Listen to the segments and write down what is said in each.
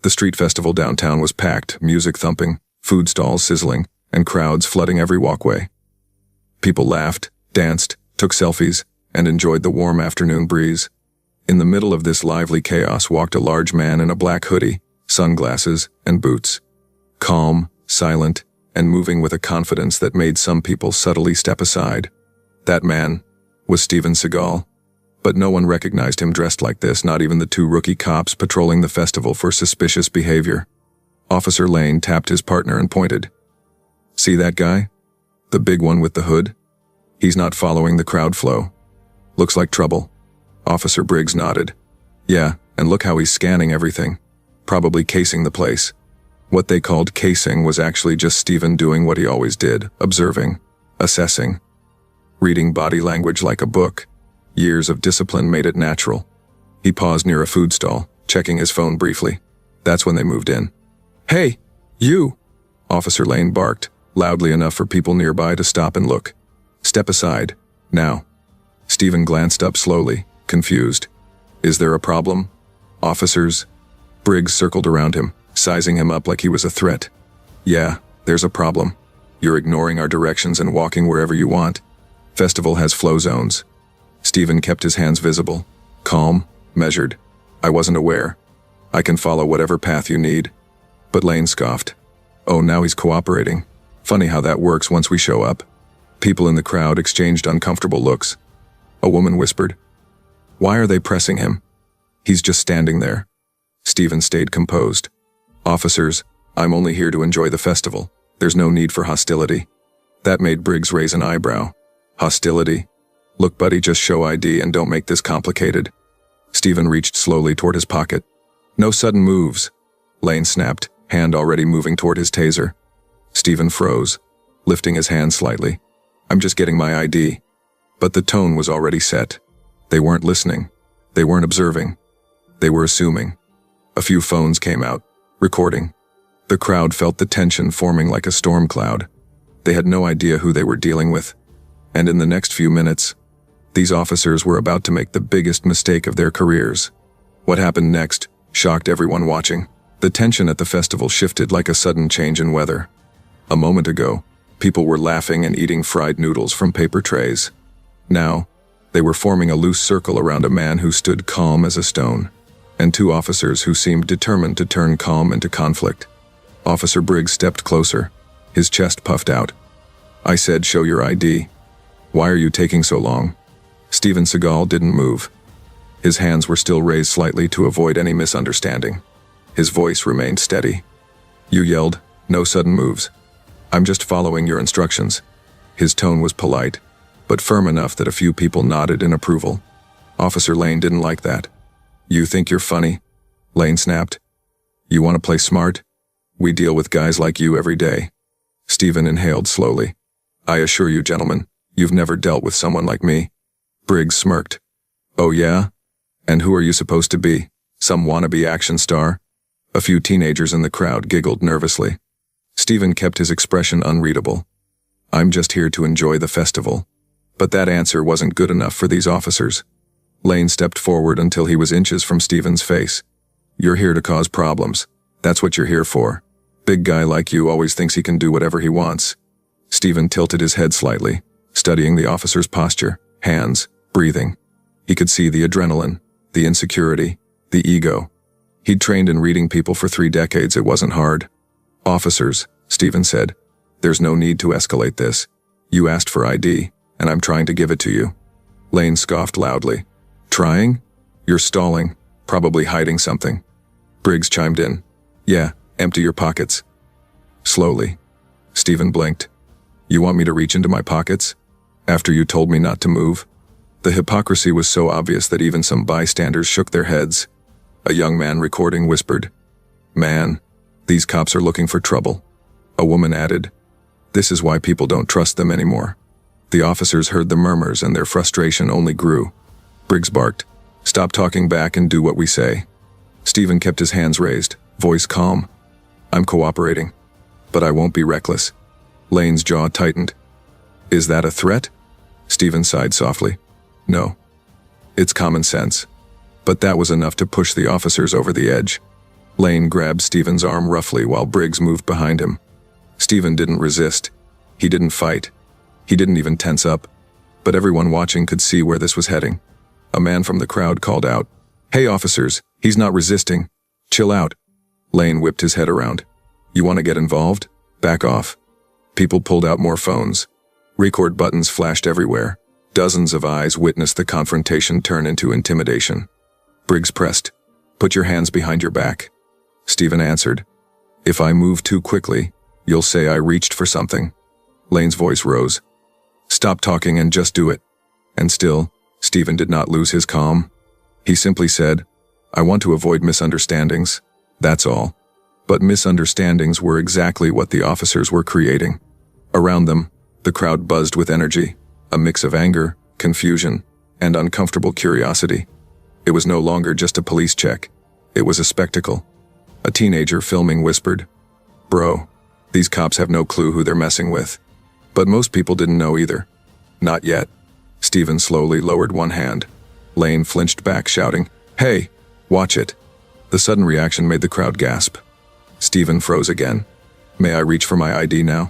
The street festival downtown was packed, music thumping, food stalls sizzling, and crowds flooding every walkway. People laughed, danced, took selfies, and enjoyed the warm afternoon breeze. In the middle of this lively chaos walked a large man in a black hoodie, sunglasses, and boots. Calm, silent, and moving with a confidence that made some people subtly step aside. That man was Seagal. But no one recognized him dressed like this, not even the two rookie cops patrolling the festival for suspicious behavior. Officer Lane tapped his partner and pointed. "See that guy? The big one with the hood? He's not following the crowd flow. Looks like trouble." Officer Briggs nodded. "Yeah, and look how he's scanning everything. Probably casing the place." What they called casing was actually just Steven doing what he always did, observing, assessing, reading body language like a book. Years of discipline made it natural. He paused near a food stall, checking his phone briefly. That's when they moved in. "Hey, you!" Officer Lane barked, loudly enough for people nearby to stop and look. "Step aside, now." Steven glanced up slowly, confused. "Is there a problem, officers?" Briggs circled around him, sizing him up like he was a threat. "Yeah, there's a problem. You're ignoring our directions and walking wherever you want. Festival has flow zones." Steven kept his hands visible, calm, measured. "I wasn't aware. I can follow whatever path you need." But Lane scoffed. "Oh, now he's cooperating. Funny how that works once we show up." People in the crowd exchanged uncomfortable looks. A woman whispered, "Why are they pressing him? He's just standing there." Steven stayed composed. "Officers, I'm only here to enjoy the festival. There's no need for hostility." That made Briggs raise an eyebrow. "Hostility? Look, buddy, just show ID and don't make this complicated." Steven reached slowly toward his pocket. "No sudden moves," Lane snapped, hand already moving toward his taser. Steven froze, lifting his hand slightly. "I'm just getting my ID." But the tone was already set. They weren't listening. They weren't observing. They were assuming. A few phones came out, recording. The crowd felt the tension forming like a storm cloud. They had no idea who they were dealing with. And in the next few minutes, these officers were about to make the biggest mistake of their careers. What happened next shocked everyone watching. The tension at the festival shifted like a sudden change in weather. A moment ago, people were laughing and eating fried noodles from paper trays. Now, they were forming a loose circle around a man who stood calm as a stone, and two officers who seemed determined to turn calm into conflict. Officer Briggs stepped closer, his chest puffed out. "I said show your ID. Why are you taking so long?" Seagal didn't move. His hands were still raised slightly to avoid any misunderstanding. His voice remained steady. "You yelled, 'No sudden moves.' I'm just following your instructions." His tone was polite, but firm enough that a few people nodded in approval. Officer Lane didn't like that. "You think you're funny?" Lane snapped. "You want to play smart? We deal with guys like you every day." Steven inhaled slowly. "I assure you, gentlemen, you've never dealt with someone like me." Briggs smirked. "Oh yeah? And who are you supposed to be? Some wannabe action star?" A few teenagers in the crowd giggled nervously. Steven kept his expression unreadable. "I'm just here to enjoy the festival." But that answer wasn't good enough for these officers. Lane stepped forward until he was inches from Steven's face. "You're here to cause problems. That's what you're here for. Big guy like you always thinks he can do whatever he wants." Steven tilted his head slightly, studying the officer's posture, hands, breathing. He could see the adrenaline, the insecurity, the ego. He'd trained in reading people for 3 decades. It wasn't hard. "Officers," Steven said, "there's no need to escalate this. You asked for ID, and I'm trying to give it to you." Lane scoffed loudly. "Trying? You're stalling, probably hiding something." Briggs chimed in. "Yeah, empty your pockets." Slowly, Steven blinked. "You want me to reach into my pockets? After you told me not to move?" The hypocrisy was so obvious that even some bystanders shook their heads. A young man recording whispered, "Man, these cops are looking for trouble." A woman added, "This is why people don't trust them anymore." The officers heard the murmurs and their frustration only grew. Briggs barked, "Stop talking back and do what we say." Steven kept his hands raised, voice calm. "I'm cooperating, but I won't be reckless." Lane's jaw tightened. "Is that a threat?" Steven sighed softly. "No. It's common sense." But that was enough to push the officers over the edge. Lane grabbed Stephen's arm roughly while Briggs moved behind him. Stephen didn't resist. He didn't fight. He didn't even tense up. But everyone watching could see where this was heading. A man from the crowd called out, "Hey officers, he's not resisting. Chill out." Lane whipped his head around. "You want to get involved? Back off." People pulled out more phones. Record buttons flashed everywhere. Dozens of eyes witnessed the confrontation turn into intimidation. Briggs pressed, "Put your hands behind your back." Stephen answered, "If I move too quickly, you'll say I reached for something." Lane's voice rose. "Stop talking and just do it." And still, Stephen did not lose his calm. He simply said, "I want to avoid misunderstandings. That's all." But misunderstandings were exactly what the officers were creating. Around them, the crowd buzzed with energy, a mix of anger, confusion, and uncomfortable curiosity. It was no longer just a police check. It was a spectacle. A teenager filming whispered, "Bro, these cops have no clue who they're messing with." But most people didn't know either. Not yet. Stephen slowly lowered one hand. Lane flinched back, shouting, "Hey, watch it." The sudden reaction made the crowd gasp. Stephen froze again. "May I reach for my ID now?"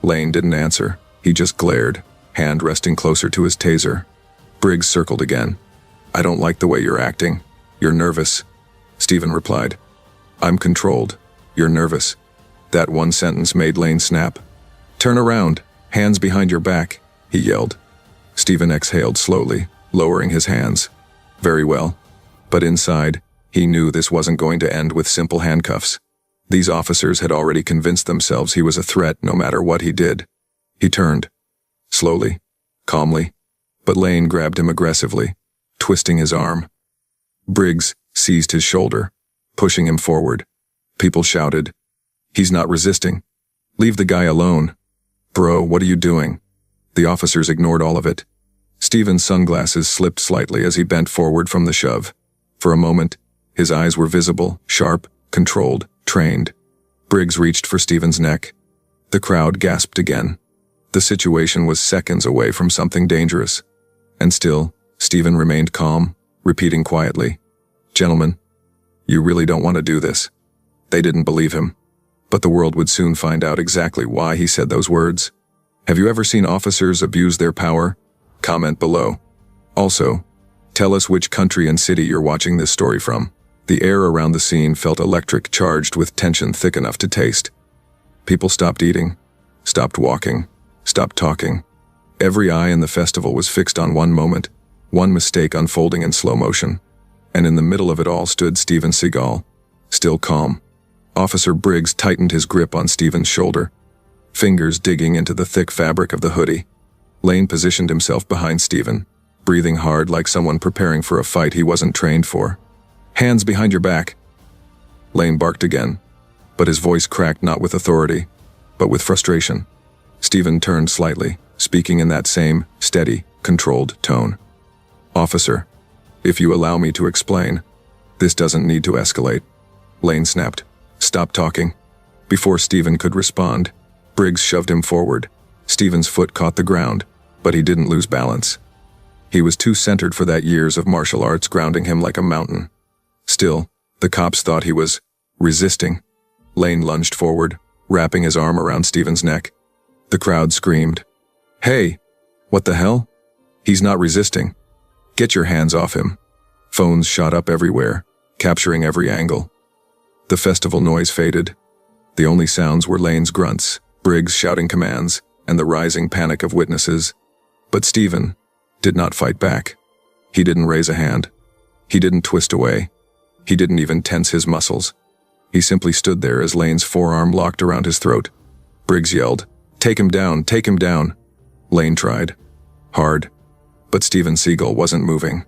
Lane didn't answer. He just glared, hand resting closer to his taser. Briggs circled again. "I don't like the way you're acting. You're nervous." Stephen replied, "I'm controlled. You're nervous." That one sentence made Lane snap. "Turn around, hands behind your back," he yelled. Stephen exhaled slowly, lowering his hands. Very well. But inside, he knew this wasn't going to end with simple handcuffs. These officers had already convinced themselves he was a threat no matter what he did. He turned. Slowly, calmly, but Lane grabbed him aggressively, twisting his arm. Briggs seized his shoulder, pushing him forward. People shouted, "He's not resisting. Leave the guy alone." "Bro, what are you doing?" The officers ignored all of it. Stephen's sunglasses slipped slightly as he bent forward from the shove. For a moment, his eyes were visible, sharp, controlled, trained. Briggs reached for Stephen's neck. The crowd gasped again. The situation was seconds away from something dangerous. And still, Stephen remained calm, repeating quietly, "Gentlemen, you really don't want to do this." They didn't believe him. But the world would soon find out exactly why he said those words. Have you ever seen officers abuse their power? Comment below. Also, tell us which country and city you're watching this story from. The air around the scene felt electric, charged with tension thick enough to taste. People stopped eating, stopped walking, stopped talking. Every eye in the festival was fixed on one moment, one mistake unfolding in slow motion. And in the middle of it all stood Steven Seagal, still calm. Officer Briggs tightened his grip on Stephen's shoulder, fingers digging into the thick fabric of the hoodie. Lane positioned himself behind Stephen, breathing hard like someone preparing for a fight he wasn't trained for. "Hands behind your back." Lane barked again, but his voice cracked not with authority, but with frustration. Stephen turned slightly, speaking in that same, steady, controlled tone. "Officer, if you allow me to explain, this doesn't need to escalate." Lane snapped, "Stop talking." Before Stephen could respond, Briggs shoved him forward. Stephen's foot caught the ground, but he didn't lose balance. He was too centered for that, years of martial arts grounding him like a mountain. Still, the cops thought he was resisting. Lane lunged forward, wrapping his arm around Stephen's neck. The crowd screamed, "Hey, what the hell? He's not resisting. Get your hands off him." Phones shot up everywhere, capturing every angle. The festival noise faded. The only sounds were Lane's grunts, Briggs shouting commands, and the rising panic of witnesses. But Stephen did not fight back. He didn't raise a hand. He didn't twist away. He didn't even tense his muscles. He simply stood there as Lane's forearm locked around his throat. Briggs yelled, "Take him down, take him down." Lane tried. Hard. But Steven Seagal wasn't moving.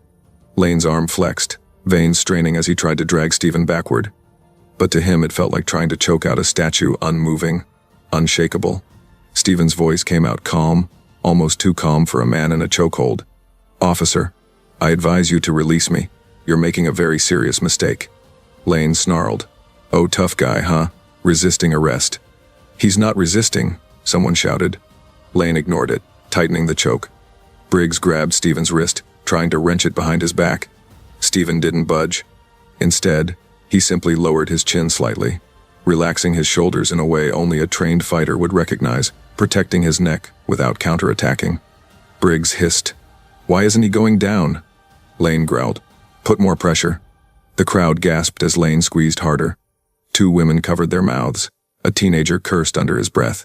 Lane's arm flexed, veins straining as he tried to drag Stephen backward. But to him it felt like trying to choke out a statue, unmoving, unshakable. Stephen's voice came out calm, almost too calm for a man in a chokehold. "Officer, I advise you to release me. You're making a very serious mistake." Lane snarled. "Oh, tough guy, huh? Resisting arrest." "He's not resisting," someone shouted. Lane ignored it, tightening the choke. Briggs grabbed Stephen's wrist, trying to wrench it behind his back. Stephen didn't budge. Instead, He simply lowered his chin slightly, relaxing his shoulders in a way only a trained fighter would recognize, protecting his neck without counterattacking. Briggs hissed. "Why isn't he going down?" Lane growled. "Put more pressure." The crowd gasped as Lane squeezed harder. 2 women covered their mouths. A teenager cursed under his breath.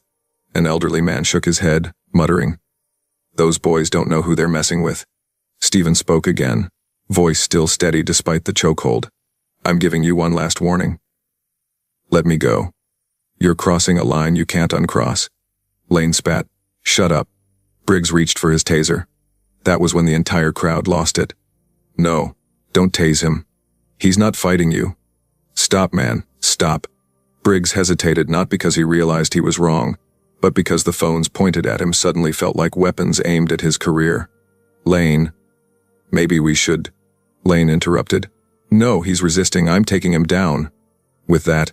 An elderly man shook his head, muttering, "Those boys don't know who they're messing with." Stephen spoke again, voice still steady despite the chokehold. "I'm giving you one last warning. Let me go. You're crossing a line you can't uncross." Lane spat. "Shut up." Briggs reached for his taser. That was when the entire crowd lost it. "No, don't tase him. He's not fighting you." "Stop, man, stop." Briggs hesitated not because he realized he was wrong, but because the phones pointed at him suddenly felt like weapons aimed at his career. "Lane, maybe we should—" Lane interrupted. "No, he's resisting. I'm taking him down." With that,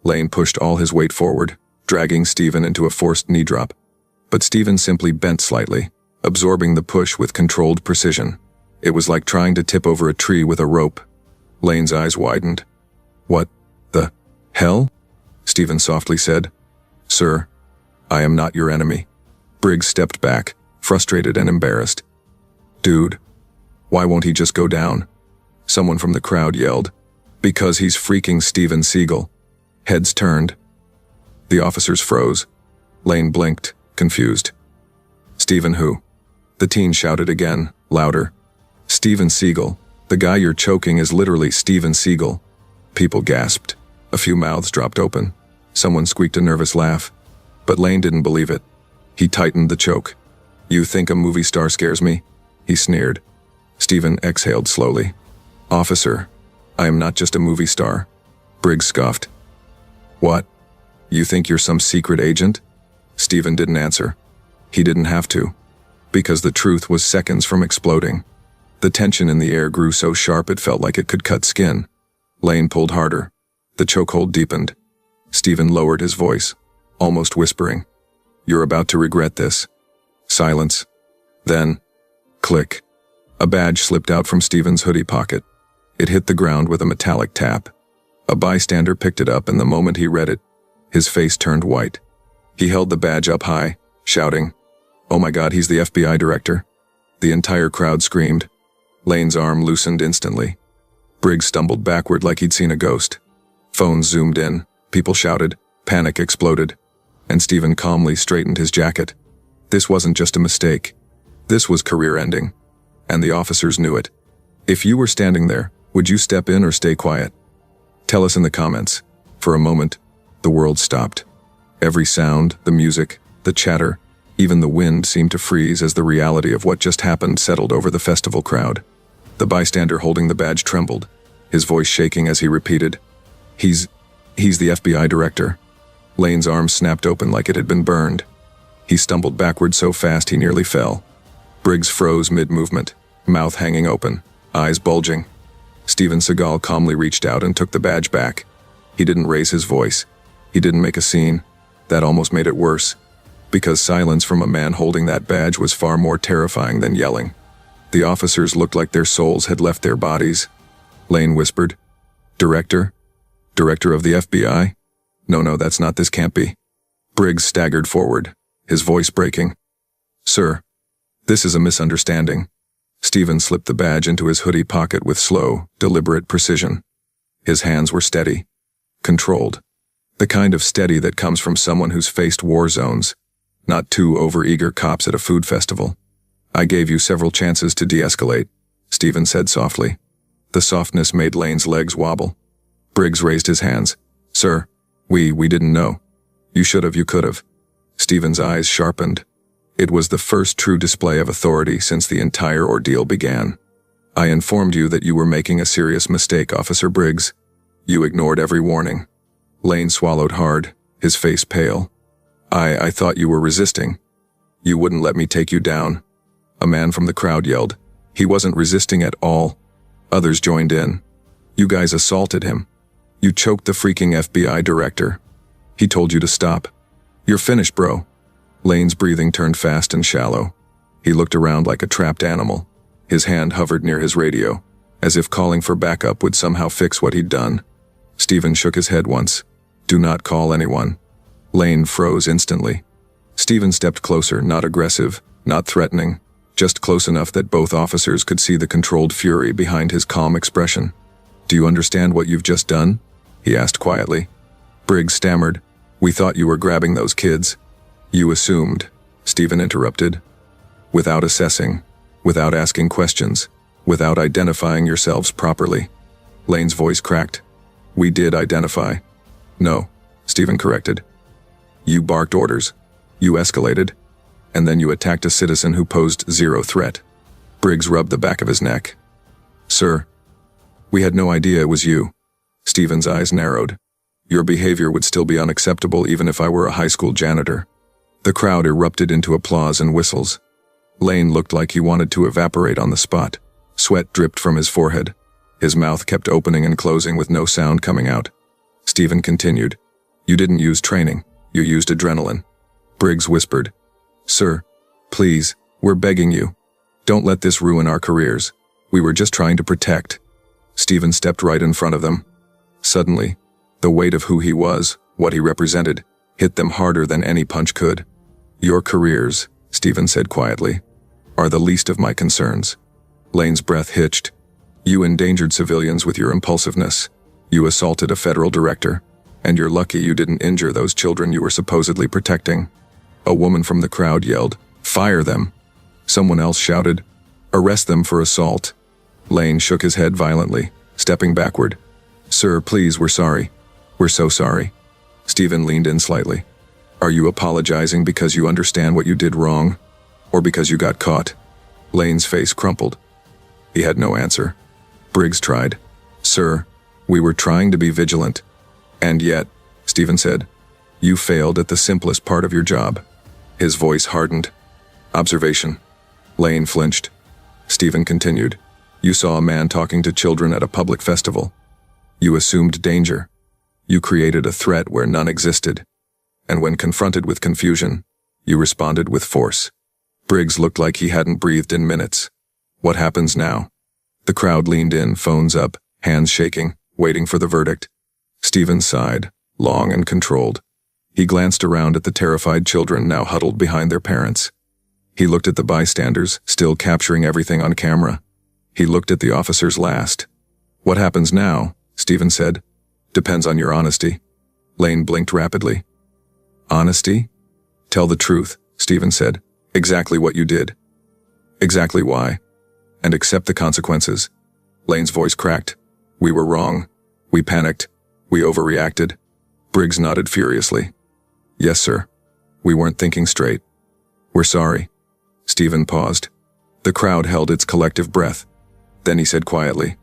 Lane pushed all his weight forward, dragging Stephen into a forced knee drop. But Stephen simply bent slightly, absorbing the push with controlled precision. It was like trying to tip over a tree with a rope. Lane's eyes widened. "What the hell?" Stephen softly said. "Sir, I am not your enemy." Briggs stepped back, frustrated and embarrassed. "Dude, why won't he just go down?" Someone from the crowd yelled. "Because he's freaking Steven Seagal." Heads turned. The officers froze. Lane blinked, confused. "Steven who?" The teen shouted again, louder. "Steven Seagal. The guy you're choking is literally Steven Seagal." People gasped. A few mouths dropped open. Someone squeaked a nervous laugh. But Lane didn't believe it. He tightened the choke. "You think a movie star scares me?" he sneered. Stephen exhaled slowly. "Officer, I am not just a movie star." Briggs scoffed. "What? You think you're some secret agent?" Stephen didn't answer. He didn't have to, because the truth was seconds from exploding. The tension in the air grew so sharp it felt like it could cut skin. Lane pulled harder. The chokehold deepened. Stephen lowered his voice, almost whispering, "You're about to regret this." Silence. Then, click. A badge slipped out from Stephen's hoodie pocket. It hit the ground with a metallic tap. A bystander picked it up, and the moment he read it, his face turned white. He held the badge up high, shouting, "Oh my God, he's the FBI director." The entire crowd screamed. Lane's arm loosened instantly. Briggs stumbled backward like he'd seen a ghost. Phones zoomed in, people shouted, panic exploded, and Stephen calmly straightened his jacket. This wasn't just a mistake. This was career-ending, and the officers knew it. If you were standing there, would you step in or stay quiet? Tell us in the comments. For a moment, the world stopped. Every sound, the music, the chatter, even the wind seemed to freeze as the reality of what just happened settled over the festival crowd. The bystander holding the badge trembled, his voice shaking as he repeated, He's the FBI director." Lane's arm snapped open like it had been burned. He stumbled backward so fast he nearly fell. Briggs froze mid-movement, mouth hanging open, eyes bulging. Steven Seagal calmly reached out and took the badge back. He didn't raise his voice. He didn't make a scene. That almost made it worse, because silence from a man holding that badge was far more terrifying than yelling. The officers looked like their souls had left their bodies. Lane whispered, "Director? Director of the FBI? No, that's not. This can't be." Briggs staggered forward, his voice breaking. "Sir, this is a misunderstanding." Stephen slipped the badge into his hoodie pocket with slow, deliberate precision. His hands were steady, controlled. The kind of steady that comes from someone who's faced war zones, not two overeager cops at a food festival. "I gave you several chances to de-escalate," Stephen said softly. The softness made Lane's legs wobble. Briggs raised his hands. "Sir, we didn't know. You should have, you could have." Stephen's eyes sharpened. It was the first true display of authority since the entire ordeal began. "I informed you that you were making a serious mistake, Officer Briggs. You ignored every warning." Lane swallowed hard, his face pale. I thought you were resisting. You wouldn't let me take you down." A man from the crowd yelled. He wasn't resisting at all. Others joined in. "You guys assaulted him. You choked the freaking FBI director. He told you to stop. You're finished, bro." Lane's breathing turned fast and shallow. He looked around like a trapped animal. His hand hovered near his radio, as if calling for backup would somehow fix what he'd done. Stephen shook his head once. Do not call anyone. Lane froze instantly. Stephen stepped closer, not aggressive, not threatening, just close enough that both officers could see the controlled fury behind his calm expression. Do you understand what you've just done? He asked quietly. Briggs stammered. We thought you were grabbing those kids. You assumed, Stephen interrupted. Without assessing, without asking questions, without identifying yourselves properly. Lane's voice cracked. We did identify. No, Stephen corrected. You barked orders. You escalated. And then you attacked a citizen who posed zero threat. Briggs rubbed the back of his neck. Sir, we had no idea it was you. Stephen's eyes narrowed. Your behavior would still be unacceptable even if I were a high school janitor. The crowd erupted into applause and whistles. Lane looked like he wanted to evaporate on the spot. Sweat dripped from his forehead. His mouth kept opening and closing with no sound coming out. Stephen continued. You didn't use training. You used adrenaline. Briggs whispered. Sir, please, we're begging you. Don't let this ruin our careers. We were just trying to protect. Stephen stepped right in front of them. Suddenly, the weight of who he was, what he represented, hit them harder than any punch could. Your careers, Stephen said quietly, are the least of my concerns. Lane's breath hitched. You endangered civilians with your impulsiveness. You assaulted a federal director, and you're lucky you didn't injure those children you were supposedly protecting. A woman from the crowd yelled, Fire them! Someone else shouted, Arrest them for assault. Lane shook his head violently, stepping backward. Sir, please, we're sorry. We're so sorry. Stephen leaned in slightly. Are you apologizing because you understand what you did wrong? Or because you got caught? Lane's face crumpled. He had no answer. Briggs tried. Sir, we were trying to be vigilant. And yet, Stephen said, you failed at the simplest part of your job. His voice hardened. Observation. Lane flinched. Stephen continued. You saw a man talking to children at a public festival. You assumed danger. You created a threat where none existed. And when confronted with confusion, you responded with force. Briggs looked like he hadn't breathed in minutes. What happens now? The crowd leaned in, phones up, hands shaking, waiting for the verdict. Stephen sighed, long and controlled. He glanced around at the terrified children now huddled behind their parents. He looked at the bystanders, still capturing everything on camera. He looked at the officers last. What happens now? Stephen said. Depends on your honesty. Lane blinked rapidly. Honesty? Tell the truth, Stephen said. Exactly what you did. Exactly why. And accept the consequences. Lane's voice cracked. We were wrong. We panicked. We overreacted. Briggs nodded furiously. Yes, sir. We weren't thinking straight. We're sorry. Stephen paused. The crowd held its collective breath. Then he said quietly,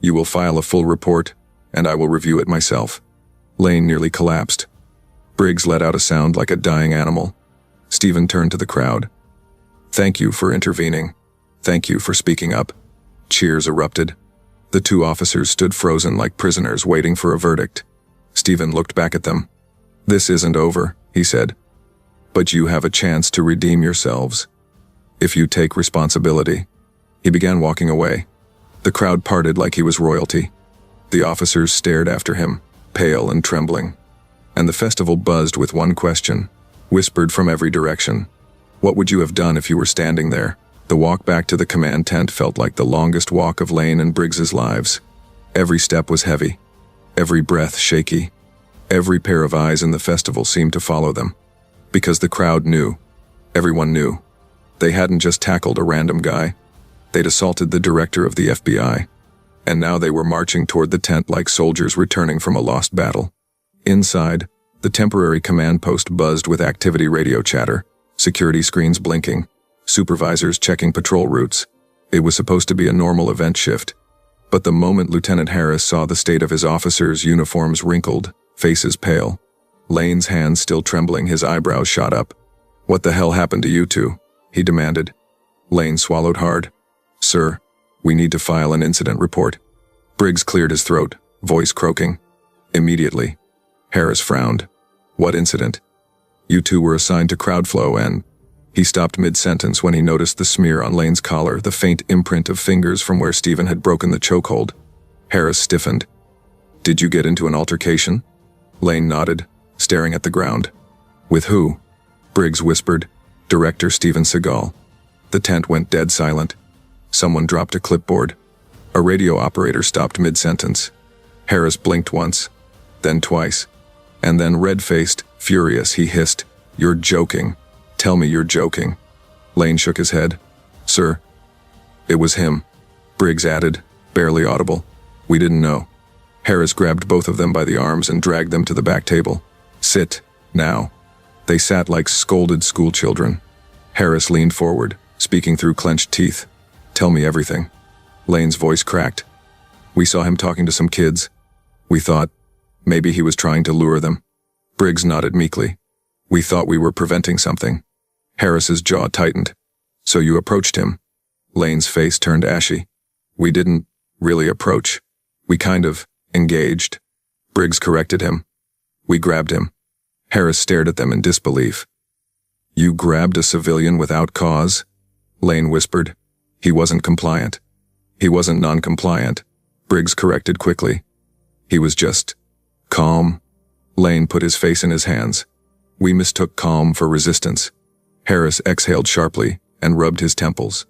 You will file a full report, and I will review it myself. Lane nearly collapsed. Briggs let out a sound like a dying animal. Stephen turned to the crowd. Thank you for intervening. Thank you for speaking up. Cheers erupted. The two officers stood frozen like prisoners waiting for a verdict. Stephen looked back at them. This isn't over, he said. But you have a chance to redeem yourselves. If you take responsibility. He began walking away. The crowd parted like he was royalty. The officers stared after him, pale and trembling. And the festival buzzed with one question, whispered from every direction. What would you have done if you were standing there? The walk back to the command tent felt like the longest walk of Lane and Briggs's lives. Every step was heavy. Every breath shaky. Every pair of eyes in the festival seemed to follow them. Because the crowd knew. Everyone knew. They hadn't just tackled a random guy. They'd assaulted the director of the FBI. And now they were marching toward the tent like soldiers returning from a lost battle. Inside, the temporary command post buzzed with activity radio chatter, security screens blinking, supervisors checking patrol routes. It was supposed to be a normal event shift. But the moment Lieutenant Harris saw the state of his officers' uniforms wrinkled, faces pale, Lane's hands still trembling, his eyebrows shot up. What the hell happened to you two? He demanded. Lane swallowed hard. Sir, we need to file an incident report. Briggs cleared his throat, voice croaking. Immediately. Harris frowned. What incident? You two were assigned to crowd flow and... He stopped mid-sentence when he noticed the smear on Lane's collar, the faint imprint of fingers from where Stephen had broken the chokehold. Harris stiffened. Did you get into an altercation? Lane nodded, staring at the ground. With who? Briggs whispered. Director Steven Seagal. The tent went dead silent. Someone dropped a clipboard. A radio operator stopped mid-sentence. Harris blinked once, then twice. And then red-faced, furious, he hissed, "You're joking. Tell me you're joking." Lane shook his head. "Sir." "It was him," Briggs added, barely audible. "We didn't know." Harris grabbed both of them by the arms and dragged them to the back table. "Sit, now." They sat like scolded schoolchildren. Harris leaned forward, speaking through clenched teeth. "Tell me everything." Lane's voice cracked. "We saw him talking to some kids. We thought maybe he was trying to lure them." Briggs nodded meekly. "We thought we were preventing something." Harris's jaw tightened. "So you approached him?" Lane's face turned ashy. "We didn't really approach. We kind of engaged." Briggs corrected him. "We grabbed him." Harris stared at them in disbelief. "You grabbed a civilian without cause?" Lane whispered. "He wasn't compliant." "He wasn't non-compliant," Briggs corrected quickly. "He was just calm." Lane put his face in his hands. "We mistook calm for resistance." Harris exhaled sharply and rubbed his temples.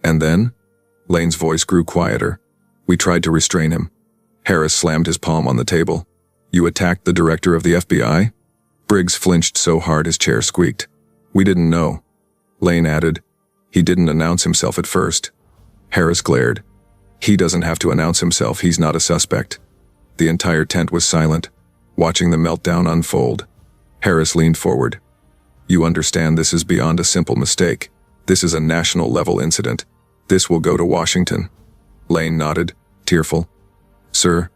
"And then?" Lane's voice grew quieter. "We tried to restrain him." Harris slammed his palm on the table. "You attacked the director of the FBI?" Briggs flinched so hard his chair squeaked. "We didn't know." Lane added. "He didn't announce himself at first." Harris glared. "He doesn't have to announce himself, he's not a suspect." The entire tent was silent, watching the meltdown unfold. Harris leaned forward. "You understand this is beyond a simple mistake. This is a national-level incident. This will go to Washington." Lane nodded, tearful. "Sir?"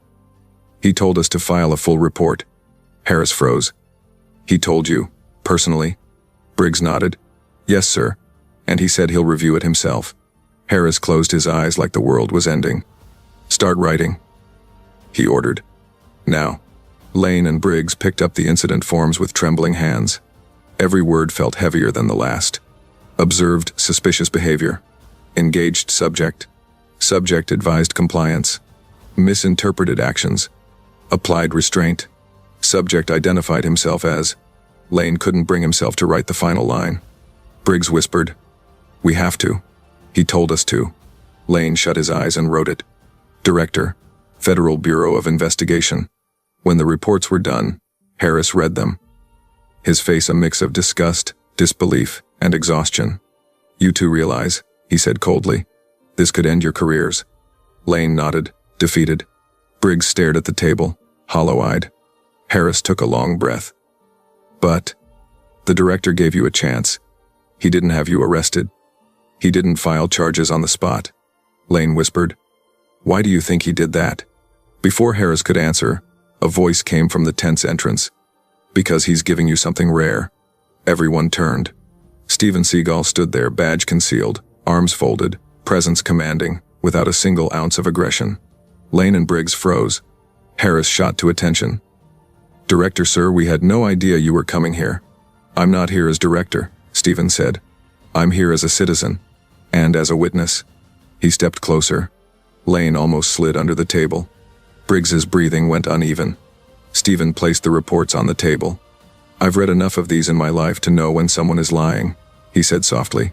"He told us to file a full report." Harris froze. "He told you, personally?" Briggs nodded. "Yes, sir. And he said he'll review it himself." Harris closed his eyes like the world was ending. "Start writing," he ordered. "Now." Lane and Briggs picked up the incident forms with trembling hands. Every word felt heavier than the last. Observed suspicious behavior. Engaged subject. Subject advised compliance. Misinterpreted actions. Applied restraint. Subject identified himself as. Lane couldn't bring himself to write the final line. Briggs whispered, "We have to. He told us to." Lane shut his eyes and wrote it. Director, Federal Bureau of Investigation. When the reports were done, Harris read them. His face a mix of disgust, disbelief, and exhaustion. "You two realize," he said coldly, "this could end your careers." Lane nodded, defeated. Briggs stared at the table, hollow-eyed. Harris took a long breath. "But the director gave you a chance. He didn't have you arrested. He didn't file charges on the spot." Lane whispered. "Why do you think he did that?" Before Harris could answer, a voice came from the tent's entrance. "Because he's giving you something rare." Everyone turned. Steven Seagal stood there, badge concealed, arms folded, presence commanding, without a single ounce of aggression. Lane and Briggs froze. Harris shot to attention. "Director, sir, we had no idea you were coming here." "I'm not here as director," Steven said. "I'm here as a citizen. And as a witness." He stepped closer. Lane almost slid under the table. Briggs's breathing went uneven. Steven placed the reports on the table. "I've read enough of these in my life to know when someone is lying," he said softly.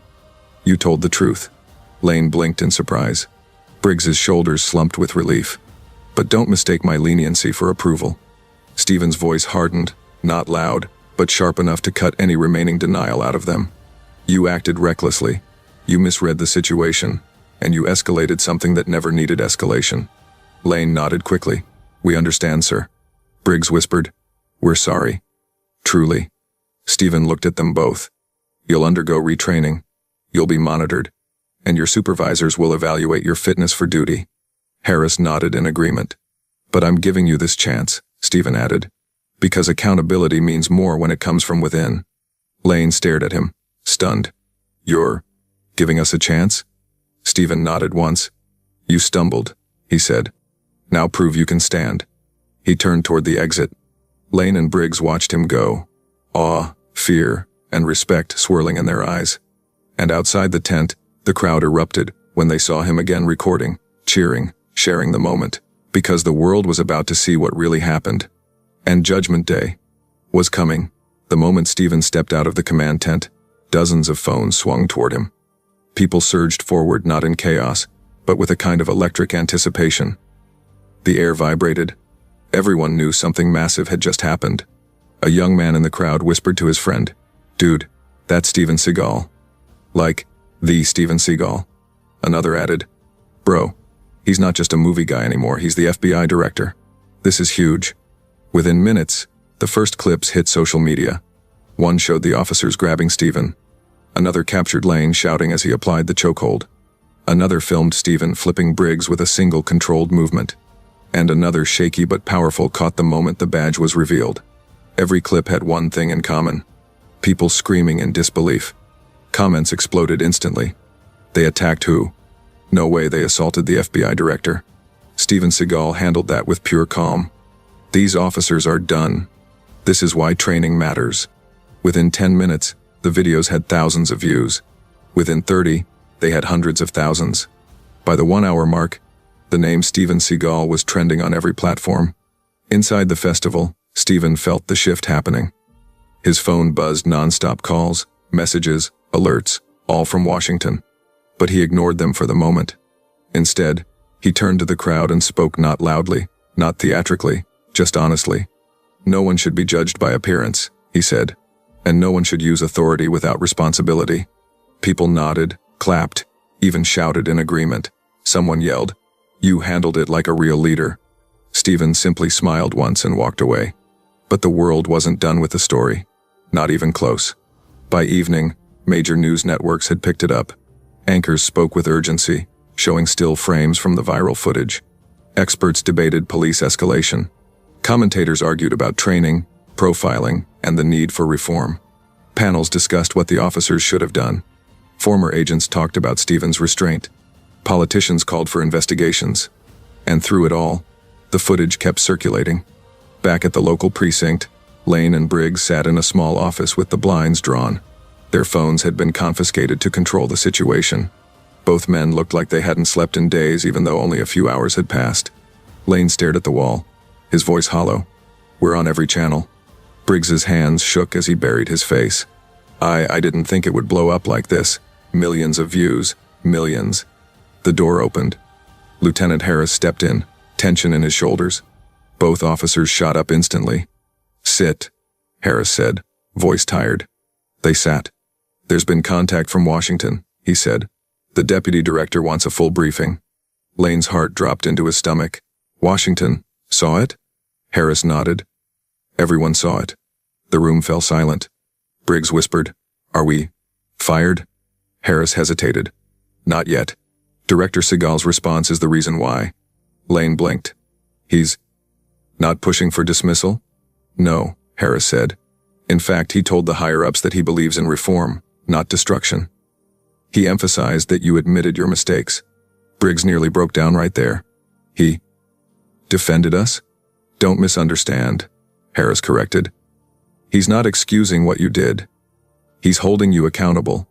"You told the truth." Lane blinked in surprise. Briggs's shoulders slumped with relief. "But don't mistake my leniency for approval." Steven's voice hardened, not loud, but sharp enough to cut any remaining denial out of them. "You acted recklessly. You misread the situation, and you escalated something that never needed escalation." Lane nodded quickly. "We understand, sir." Briggs whispered, "We're sorry." "Truly?" Steven looked at them both. "You'll undergo retraining. You'll be monitored. And your supervisors will evaluate your fitness for duty." Harris nodded in agreement. "But I'm giving you this chance," Steven added, "because accountability means more when it comes from within." Lane stared at him, stunned. "You're giving us a chance?" Steven nodded once. "You stumbled," he said. "Now prove you can stand." He turned toward the exit. Lane and Briggs watched him go, awe, fear, and respect swirling in their eyes. And outside the tent, the crowd erupted when they saw him again recording, cheering, sharing the moment. Because the world was about to see what really happened. And Judgment Day was coming. The moment Stephen stepped out of the command tent, dozens of phones swung toward him. People surged forward, not in chaos, but with a kind of electric anticipation. The air vibrated. Everyone knew something massive had just happened. A young man in the crowd whispered to his friend, "Dude, that's Steven Seagal." Like, the Steven Seagal. Another added, "Bro, he's not just a movie guy anymore, he's the FBI director. This is huge." Within minutes, the first clips hit social media. One showed the officers grabbing Steven. Another captured Lane shouting as he applied the chokehold. Another filmed Steven flipping Briggs with a single controlled movement. And another, shaky but powerful, caught the moment the badge was revealed. Every clip had one thing in common. People screaming in disbelief. Comments exploded instantly. They attacked who? No way, they assaulted the FBI director. Steven Seagal handled that with pure calm. These officers are done. This is why training matters. Within 10 minutes, the videos had thousands of views. Within 30, they had hundreds of thousands. By the 1-hour mark, the name Steven Seagal was trending on every platform. Inside the festival, Steven felt the shift happening. His phone buzzed non-stop calls, messages, alerts, all from Washington. But he ignored them for the moment. Instead, he turned to the crowd and spoke, not loudly, not theatrically, just honestly. "No one should be judged by appearance," he said. "And no one should use authority without responsibility." People nodded, clapped, even shouted in agreement. Someone yelled, "You handled it like a real leader." Steven simply smiled once and walked away. But the world wasn't done with the story. Not even close. By evening, major news networks had picked it up. Anchors spoke with urgency, showing still frames from the viral footage. Experts debated police escalation. Commentators argued about training, profiling, and the need for reform. Panels discussed what the officers should have done. Former agents talked about Steven's restraint. Politicians called for investigations. And through it all, the footage kept circulating. Back at the local precinct, Lane and Briggs sat in a small office with the blinds drawn. Their phones had been confiscated to control the situation. Both men looked like they hadn't slept in days, even though only a few hours had passed. Lane stared at the wall, his voice hollow. "We're on every channel." Briggs's hands shook as he buried his face. I didn't think it would blow up like this. Millions of views. Millions." The door opened. Lieutenant Harris stepped in, tension in his shoulders. Both officers shot up instantly. "Sit," Harris said, voice tired. They sat. "There's been contact from Washington," he said. "The deputy director wants a full briefing." Lane's heart dropped into his stomach. "Washington saw it?" Harris nodded. Everyone saw it. The room fell silent. Briggs whispered, "Are we fired?" Harris hesitated. "Not yet. Director Seagal's response is the reason why." Lane blinked. "He's not pushing for dismissal?" "No," Harris said. "In fact, he told the higher-ups that he believes in reform, not destruction. He emphasized that you admitted your mistakes." Briggs nearly broke down right there. "He defended us?" "Don't misunderstand," Harris corrected. "He's not excusing what you did. He's holding you accountable.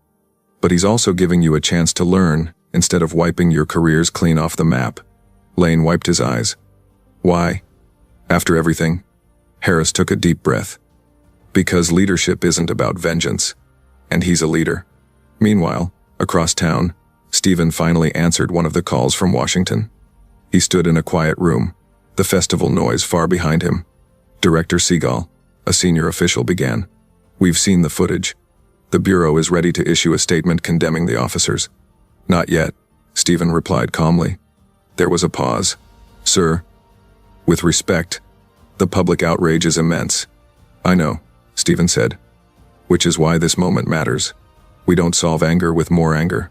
But he's also giving you a chance to learn, instead of wiping your careers clean off the map." Lane wiped his eyes. "Why? After everything?" Harris took a deep breath. "Because leadership isn't about vengeance. And he's a leader." Meanwhile, across town, Steven finally answered one of the calls from Washington. He stood in a quiet room, the festival noise far behind him. Director Seagal, a senior official, began. "We've seen the footage. The Bureau is ready to issue a statement condemning the officers." "Not yet," Steven replied calmly. There was a pause. "Sir, with respect, the public outrage is immense." "I know," Steven said. "Which is why this moment matters. We don't solve anger with more anger."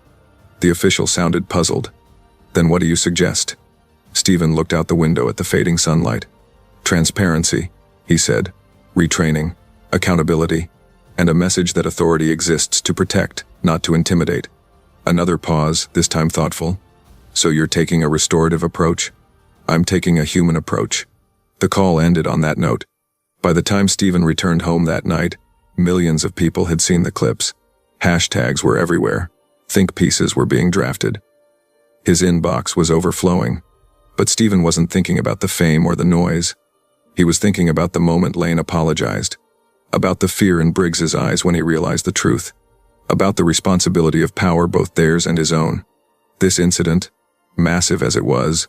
The official sounded puzzled. "Then what do you suggest?" Steven looked out the window at the fading sunlight. "Transparency," he said. "Retraining, accountability, and a message that authority exists to protect, not to intimidate." Another pause, this time thoughtful. "So you're taking a restorative approach?" "I'm taking a human approach." The call ended on that note. By the time Steven returned home that night, millions of people had seen the clips. Hashtags were everywhere. Think pieces were being drafted. His inbox was overflowing. But Stephen wasn't thinking about the fame or the noise. He was thinking about the moment Lane apologized, about the fear in Briggs's eyes when he realized the truth, about the responsibility of power, both theirs and his own. This incident, massive as it was,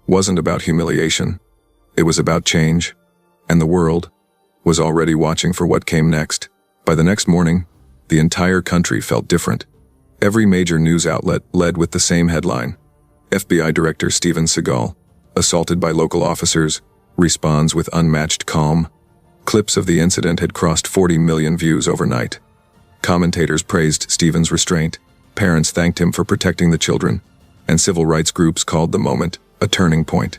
wasn't about humiliation. It was about change, and the world was already watching for what came next. By the next morning, the entire country felt different. Every major news outlet led with the same headline: FBI Director Steven Seagal, assaulted by local officers, responds with unmatched calm. Clips of the incident had crossed 40 million views overnight. Commentators praised Steven's restraint, parents thanked him for protecting the children, and civil rights groups called the moment a turning point.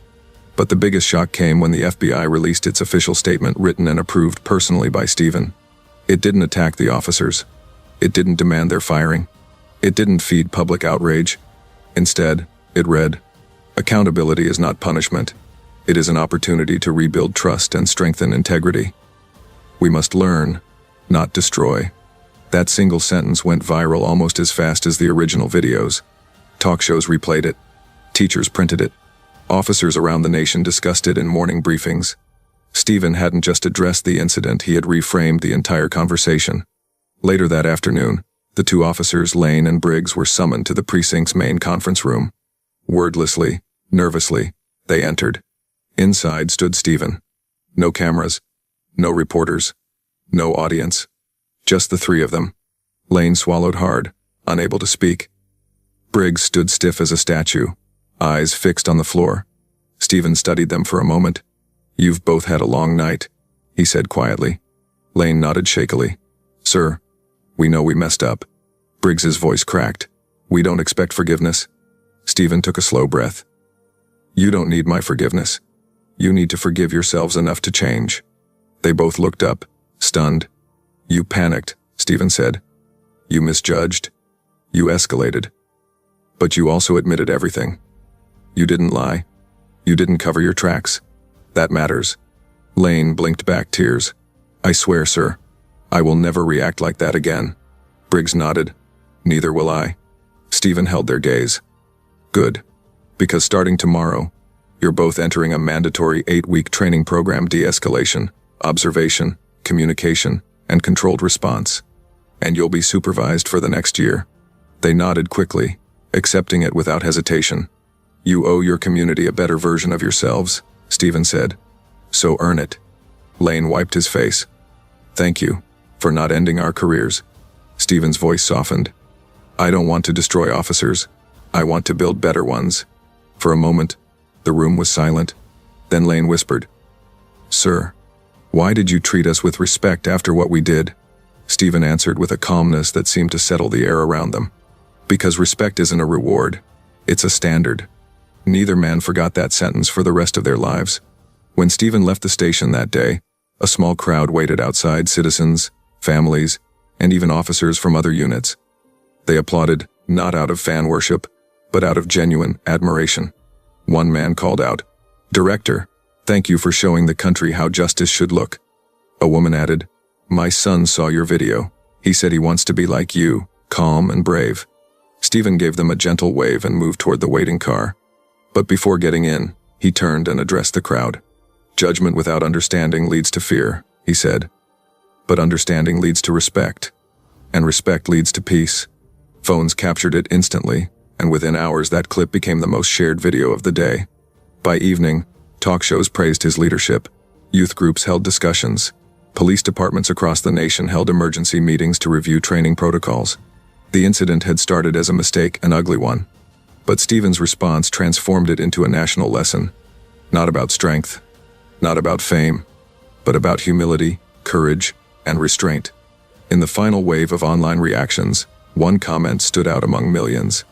But the biggest shock came when the FBI released its official statement, written and approved personally by Steven. It didn't attack the officers. It didn't demand their firing. It didn't feed public outrage. Instead, it read, "Accountability is not punishment. It is an opportunity to rebuild trust and strengthen integrity. We must learn, not destroy." That single sentence went viral almost as fast as the original videos. Talk shows replayed it. Teachers printed it. Officers around the nation discussed it in morning briefings. Steven hadn't just addressed the incident, he had reframed the entire conversation. Later that afternoon, the two officers, Lane and Briggs, were summoned to the precinct's main conference room. Wordlessly, nervously, they entered. Inside stood Steven. No cameras, no reporters, no audience. Just the three of them. Lane swallowed hard, unable to speak. Briggs stood stiff as a statue, eyes fixed on the floor. Steven studied them for a moment. "You've both had a long night," he said quietly. Lane nodded shakily. "Sir, we know we messed up." Briggs's voice cracked. "We don't expect forgiveness." Steven took a slow breath. "You don't need my forgiveness. You need to forgive yourselves enough to change." They both looked up, stunned. "You panicked," Steven said. "You misjudged. You escalated. But you also admitted everything. You didn't lie. You didn't cover your tracks. That matters." Lane blinked back tears. "I swear, sir, I will never react like that again." Briggs nodded. "Neither will I." Steven held their gaze. "Good. Because starting tomorrow, you're both entering a mandatory 8-week training program: de-escalation, observation, communication, and controlled response. And you'll be supervised for the next year." They nodded quickly, accepting it without hesitation. "You owe your community a better version of yourselves," Steven said. "So earn it." Lane wiped his face. "Thank you for not ending our careers." Steven's voice softened. "I don't want to destroy officers. I want to build better ones." For a moment, the room was silent. Then Lane whispered, "Sir, why did you treat us with respect after what we did?" Steven answered with a calmness that seemed to settle the air around them. "Because respect isn't a reward. It's a standard." Neither man forgot that sentence for the rest of their lives. When Steven left the station that day, a small crowd waited outside: citizens, families, and even officers from other units. They applauded, not out of fan worship, but out of genuine admiration. One man called out, "Director, thank you for showing the country how justice should look." A woman added, "My son saw your video. He said he wants to be like you, calm and brave." Steven gave them a gentle wave and moved toward the waiting car. But before getting in, he turned and addressed the crowd. "Judgment without understanding leads to fear," he said. "But understanding leads to respect. And respect leads to peace." Phones captured it instantly, and within hours that clip became the most shared video of the day. By evening, talk shows praised his leadership. Youth groups held discussions. Police departments across the nation held emergency meetings to review training protocols. The incident had started as a mistake, an ugly one. But Steven's response transformed it into a national lesson. Not about strength, not about fame, but about humility, courage, and restraint. In the final wave of online reactions, one comment stood out among millions.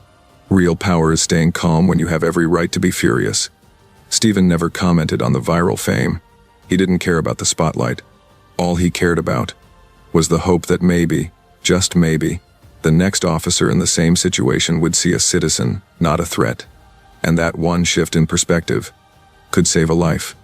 "Real power is staying calm when you have every right to be furious." Steven never commented on the viral fame. He didn't care about the spotlight. All he cared about was the hope that maybe, just maybe, the next officer in the same situation would see a citizen, not a threat. And that one shift in perspective could save a life.